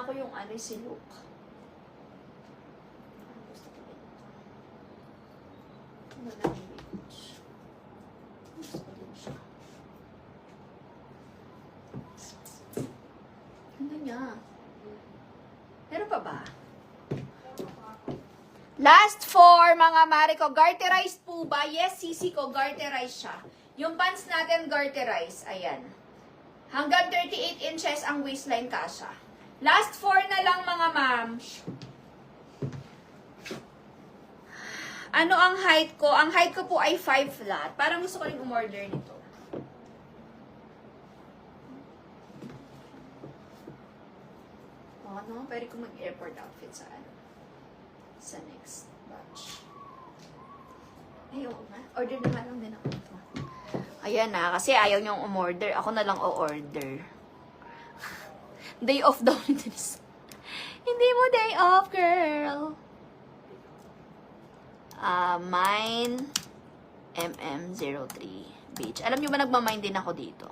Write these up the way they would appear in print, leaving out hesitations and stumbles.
ko yung ano, si Luke. Gusto ko din ito. Wala yung beach. Gusto ko din siya. Ano niya? Meron pa ba? Last four, mga mare ko. Garterized po ba? Yes, sisi ko, garterized siya. Yung pants natin, garterized. Ayan. Hanggang 38 inches ang waistline kasha. Last four na lang, mga ma'am. Ano ang height ko? Ang height ko po ay 5 flat. Parang gusto ko rin umorder nito. Oh, no? Pwede ko mag-airport outfit sa ano. Sa next batch. Ay, oo nga. Order na lang din ako ito. Ayan na, kasi ayaw niyong umorder. Ako na lang o-order. Day off daw nito. Hindi mo day off, girl. Mine, MM03 Beach. Alam niyo ba, nagmamind din ako dito.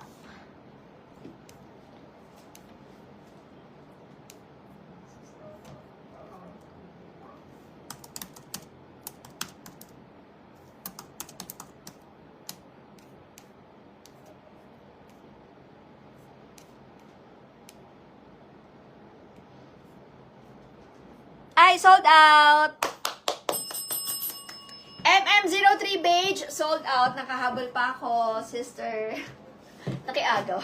Ay, sold out! MM03 Beige, sold out. Nakahabol pa ako, sister. Nakiagaw.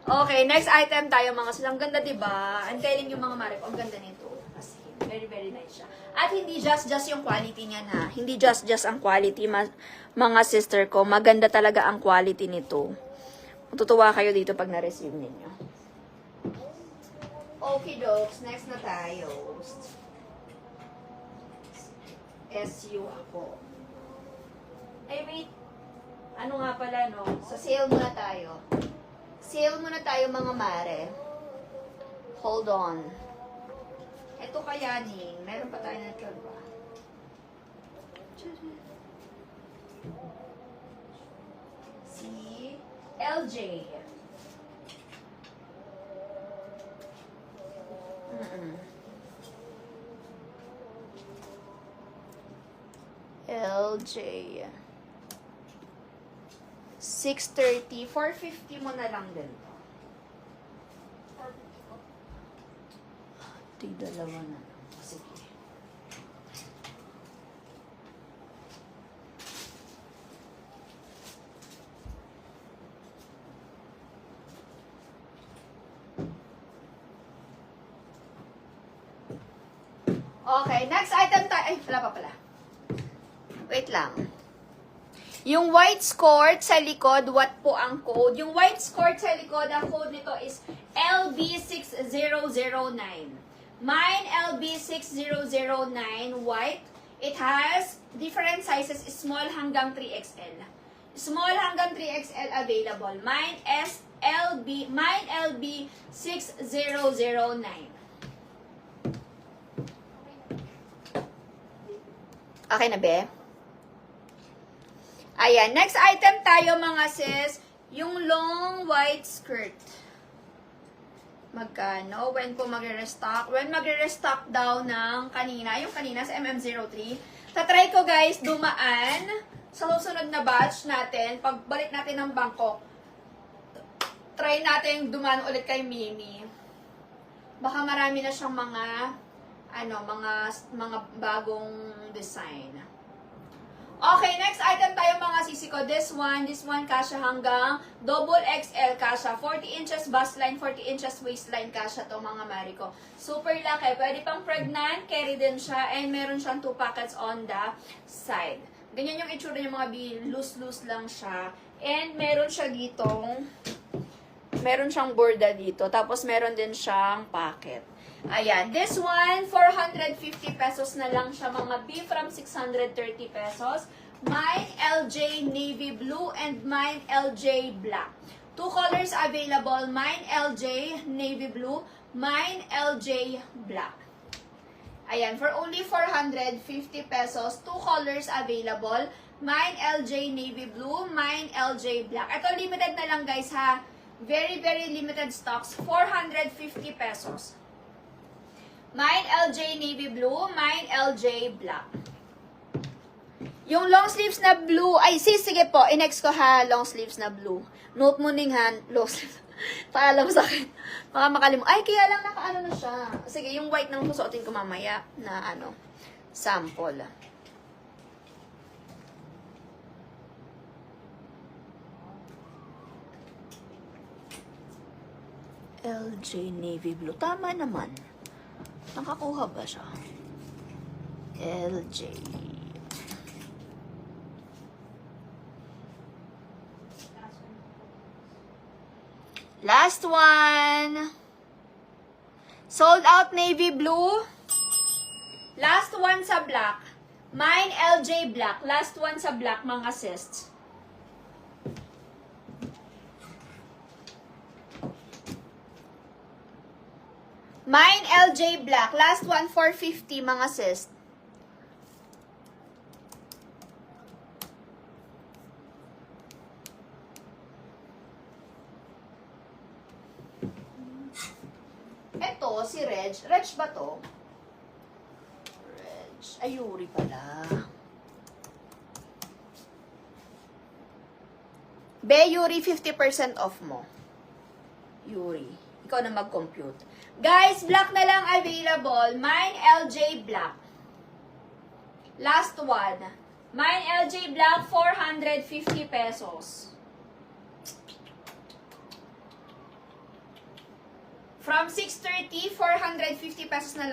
Okay, next item tayo, mga sis. Ang ganda, diba? I'm telling you, mga mare, ang ganda nito. Kasi, very, very nice siya. At hindi just yung quality niya, na. Hindi just ang quality, mga sister ko. Maganda talaga ang quality nito. Matutuwa kayo dito pag na-receive ninyo. Okay, dokes. Next na tayo. SU ako. Ay, wait. Ano nga pala, no? Sa sale muna tayo. Sale muna tayo, mga mare. Hold on. Ito kaya, Ning. Meron pa tayo na ito, ba? Si LJ. LJ. 630. 450 mo na lang din to. Ito yung dalawa na. Sige. Okay, next item tayo. Ay, wala pa pala. Wait lang. Yung white skirt sa likod, what po ang code? Yung white skirt sa likod, ang code nito is LB6009. Mine LB6009 white. It has different sizes, small hanggang 3XL. Small hanggang 3XL available. Mine LB6009. Okay na, be? Ayan. Next item tayo, mga sis. Yung long white skirt. Magkano? When po magre-restock? When magre-restock daw ng kanina. Yung kanina sa MM03. Tatry ko, guys, dumaan sa susunod na batch natin. Pagbalik natin ng Bangkok. Try natin dumaan ulit kay Mimi. Baka marami na siyang mga mga bagong design. Okay, next item tayo, mga sisi ko. This one kasha hanggang double XL kasha. 40 inches bust line, 40 inches waistline kasha to, mga mariko. Super laki. Pwede pang pregnant, carry din siya, and meron siyang 2 pockets on the side. Ganyan yung itsura niya, mga loose-loose lang siya. And meron siya ditong, meron siyang borda dito. Tapos meron din siyang pocket. Ayan. This one, 450 pesos na lang siya, mga B, from 630 pesos. Mine LJ Navy Blue and mine LJ Black. 2 colors available. Mine LJ Navy Blue, mine LJ Black. Ayan. For only 450 pesos, 2 colors available. Mine LJ Navy Blue, mine LJ Black. Ito, limited na lang, guys, ha. Very, very limited stocks. 450 pesos. Mine LJ navy blue, mine LJ black. Yung long sleeves na blue, ay sige po, i-next ko ha, long sleeves na blue. Note mo ning ha, long sleeves. Paalam sa akin. Baka makalimut. Ay, kaya lang nakaano na siya. Sige, yung white nang susuotin ko mamaya na ano, sample. LJ navy blue. Tama naman. Nakakuha ba siya? LJ. Last one. Sold out navy blue. Last one sa black. Mine LJ black. Last one sa black, mga assists. Mine LJ black. Last one 450, mga sis. Eto, si Reg. Reg ba to? Reg. Ay, Yuri pala. Be, Yuri, 50% off mo. Yuri. Ikaw na mag-compute. Guys, black na lang available. Mine LJ black. Last one. Mine LJ black, 450 pesos. From 630, 450 pesos na lang.